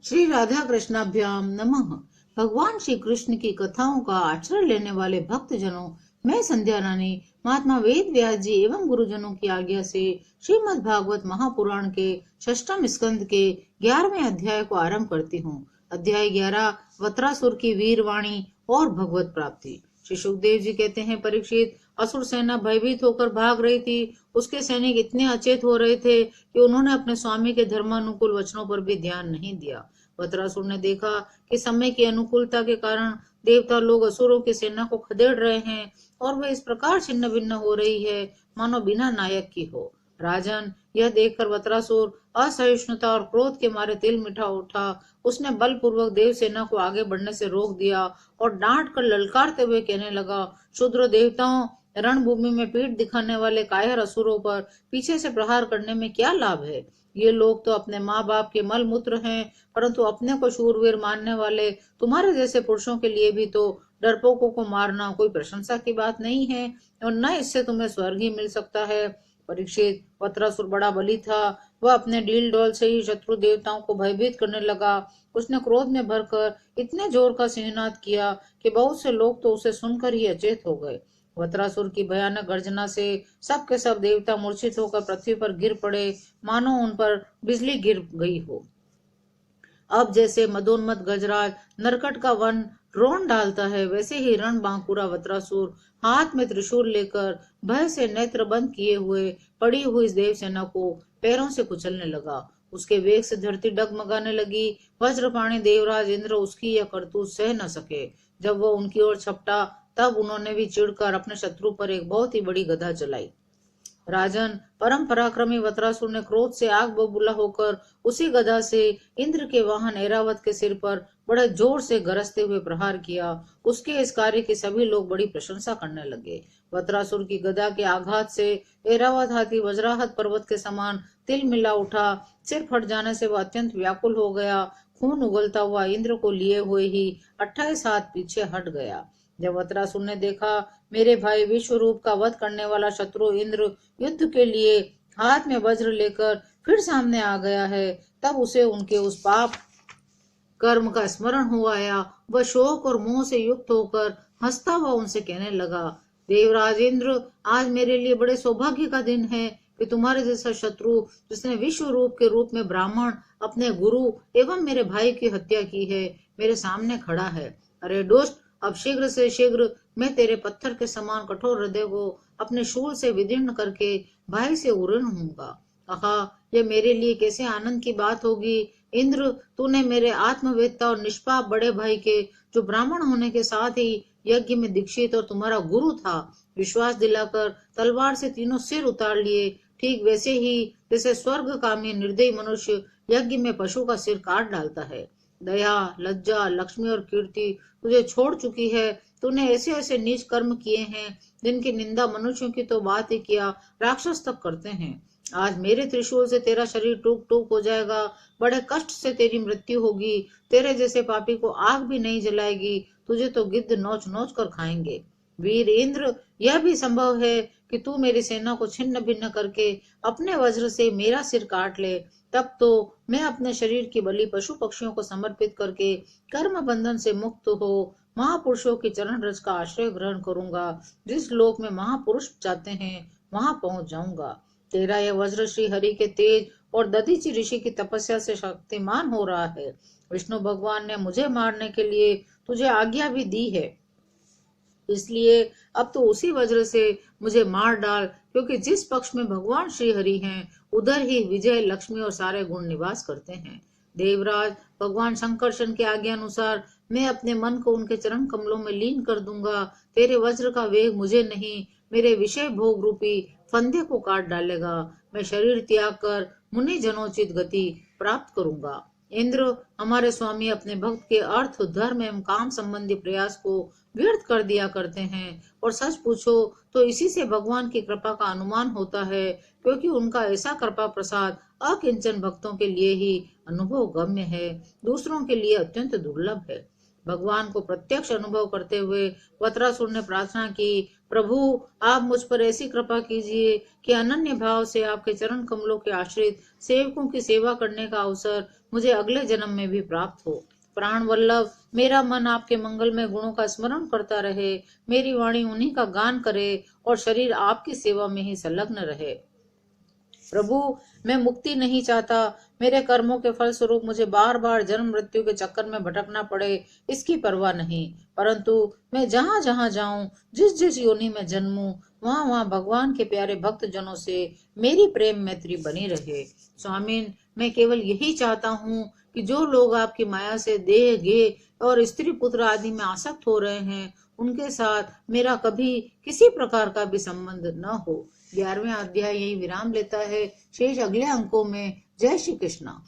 श्री राधा कृष्णाभ्याम नमः। भगवान श्री कृष्ण की कथाओं का आश्रय लेने वाले भक्त जनों, मैं संध्या रानी महात्मा वेद व्यास जी एवं गुरुजनों की आज्ञा से श्रीमद् भागवत महापुराण के षष्ठम स्कंद के 11वें अध्याय को आरंभ करती हूँ। अध्याय 11 वत्रासुर की वीरवाणी और भगवत प्राप्ति। श्री सुखदेव जी कहते हैं, परीक्षित, असुर सेना भयभीत होकर भाग रही थी। उसके सैनिक इतने अचेत हो रहे थे कि उन्होंने अपने स्वामी के धर्मानुकूल वचनों पर भी ध्यान नहीं दिया। वत्रासुर ने देखा कि समय की अनुकूलता के कारण देवता लोग असुरों की सेना को खदेड़ रहे हैं और वह इस प्रकार छिन्न भिन्न हो रही है मानो बिना नायक की हो। राजन, यह देखकर वत्रासुर असहिष्णुता और क्रोध के मारे तिल मिठा उठा। उसने बलपूर्वक देव सेना को आगे बढ़ने से रोक दिया और डांट कर ललकारते हुए कहने लगा, शूद्र देवताओं, रणभूमि में पीठ दिखाने वाले कायर असुरों पर पीछे से प्रहार करने में क्या लाभ है? ये लोग तो अपने माँ बाप के मल मूत्र हैं, परंतु अपने को शूरवीर मानने वाले तुम्हारे जैसे पुरुषों के लिए भी तो डरपोकों को मारना कोई प्रशंसा की बात नहीं है और न इससे तुम्हें स्वर्ग ही मिल सकता है। परीक्षित, वत्रासुर बड़ा बली था। वह अपने डील डोल से ही शत्रु देवताओं को भयभीत करने लगा। उसने क्रोध में भरकर इतने जोर का सिंहनाद किया कि बहुत से लोग तो उसे सुनकर ही अचेत हो गए। वत्रासुर की भयानक गर्जना से सब के सब देवता मूर्छित होकर पृथ्वी पर गिर पड़े, मानो उन पर बिजली गिर गई हो। अब जैसे मदोन्मत्त गजराज नरकट का वन रोन डालता है, वैसे ही रण बांकुरा वत्रासुर हाथ में त्रिशूल लेकर भय से नेत्र बंद किए हुए पड़ी हुई इस देवसेना को पैरों से कुचलने लगा। उसके वेग से धरती डगमगाने लगी। वज्रपाणी देवराज इंद्र उसकी यह करतूत सह न सके। जब वह उनकी ओर छपटा, तब उन्होंने भी चिढ़कर अपने शत्रु पर एक बहुत ही बड़ी गदा चलाई। राजन, परम पराक्रमी वत्रासुर ने क्रोध से आग बबूला होकर उसी गदा से इंद्र के वाहन ऐरावत के सिर पर बड़े जोर से गरजते हुए प्रहार किया। उसके इस कार्य की सभी लोग बड़ी प्रशंसा करने लगे। वत्रासुर की गदा के आघात से ऐरावत हाथी वज्राहत पर्वत के समान तिल मिला उठा। सिर फट जाने से वह अत्यंत व्याकुल हो गया। खून उगलता हुआ इंद्र को लिए हुए ही 28 हाथ पीछे हट गया। जब वत्रासुर ने देखा मेरे भाई विश्व रूप का वध करने वाला शत्रु इंद्र युद्ध के लिए हाथ में वज्र लेकर फिर सामने आ गया है, तब उसे उनके उस पाप कर्म का स्मरण हो आया। वह शोक और मोह से युक्त होकर हंसता हुआ उनसे कहने लगा, देवराज इंद्र, आज मेरे लिए बड़े सौभाग्य का दिन है कि तुम्हारे जैसा शत्रु, जिसने विश्व रूप के रूप में ब्राह्मण, अपने गुरु एवं मेरे भाई की हत्या की है, मेरे सामने खड़ा है। अरे दुष्ट, अब शीघ्र से शीघ्र मैं तेरे पत्थर के समान कठोर हृदय को अपने शूल से विदीर्ण करके भाई से उऋण होऊंगा। आहा, यह मेरे लिए कैसे आनंद की बात होगी। इंद्र, तूने मेरे आत्मवेत्ता और निष्पाप बड़े भाई के, जो ब्राह्मण होने के साथ ही यज्ञ में दीक्षित और तुम्हारा गुरु था, विश्वास दिलाकर तलवार से तीनों सिर उतार लिए। ठीक वैसे ही जैसे स्वर्ग कामी निर्दयी मनुष्य यज्ञ में पशु का सिर काट डालता है। दया, लज्जा, लक्ष्मी और कीर्ति तुझे छोड़ चुकी है। तूने ऐसे ऐसे नीच कर्म किए हैं जिनकी निंदा मनुष्यों की तो बात ही किया, राक्षस तक करते हैं। आज मेरे त्रिशूल से तेरा शरीर टूक टूक हो जाएगा। बड़े कष्ट से तेरी मृत्यु होगी। तेरे जैसे पापी को आग भी नहीं जलाएगी। तुझे तो गिद्ध नोच नोच कर खाएंगे। वीर इंद्र, यह भी संभव है कि तू मेरी सेना को छिन्न भिन्न करके अपने वज्र से मेरा सिर काट ले। तब तो मैं अपने शरीर की बलि पशु पक्षियों को समर्पित करके कर्म बंधन से मुक्त हो महापुरुषों की चरण रज का आश्रय ग्रहण करूंगा। जिस लोक में महापुरुष जाते हैं वहां पहुंच जाऊंगा। तेरा यह वज्र श्री हरि के तेज और दधीचि ऋषि की तपस्या से शक्तिमान हो रहा है। विष्णु भगवान ने मुझे मारने के लिए तुझे आज्ञा भी दी है, इसलिए अब तो उसी वज्र से मुझे मार डाल, क्योंकि जिस पक्ष में भगवान श्री हरि हैं, उधर ही विजय, लक्ष्मी और सारे गुण निवास करते हैं। देवराज, भगवान शंकरशन के आज्ञा अनुसार मैं अपने मन को उनके चरण कमलों में लीन कर दूंगा। तेरे वज्र का वेग मुझे नहीं, मेरे विषय भोग रूपी फंदे को काट डालेगा। मैं शरीर त्याग कर मुनि जनोचित गति प्राप्त करूंगा। इंद्र, हमारे स्वामी अपने भक्त के अर्थ, धर्म एवं काम संबंधी प्रयास को व्यर्थ कर दिया करते हैं, और सच पूछो तो इसी से भगवान की कृपा का अनुमान होता है, क्योंकि उनका ऐसा कृपा प्रसाद अकिंचन भक्तों के लिए ही अनुभव गम्य है, दूसरों के लिए अत्यंत दुर्लभ है। भगवान को प्रत्यक्ष अनुभव करते हुए वत्रासुर ने प्रार्थना की, प्रभु, आप मुझ पर ऐसी कृपा कीजिए कि अनन्य भाव से आपके चरण कमलों के आश्रित सेवकों की सेवा करने का अवसर मुझे अगले जन्म में भी प्राप्त हो। प्राण वल्लभ, मेरा मन आपके मंगलमय गुणों का स्मरण करता रहे, मेरी वाणी उन्हीं का गान करे और शरीर आपकी सेवा में ही संलग्न रहे। प्रभु, मैं मुक्ति नहीं चाहता। मेरे कर्मों के फल स्वरूप मुझे बार बार जन्म मृत्यु के चक्कर में भटकना पड़े, इसकी परवाह नहीं। परंतु मैं जहां जहां जाऊं, जिस जिस योनि में जन्मूं, वहां वहां भगवान के प्यारे भक्त जनों से मेरी प्रेम मैत्री बनी रहे। स्वामीन, मैं केवल यही चाहता हूँ कि जो लोग आपकी माया से देह गेह और स्त्री पुत्र आदि में आसक्त हो रहे हैं, उनके साथ मेरा कभी किसी प्रकार का भी संबंध न हो। 11वां अध्याय यही विराम लेता है। शेष अगले अंकों में। जय श्री कृष्णा।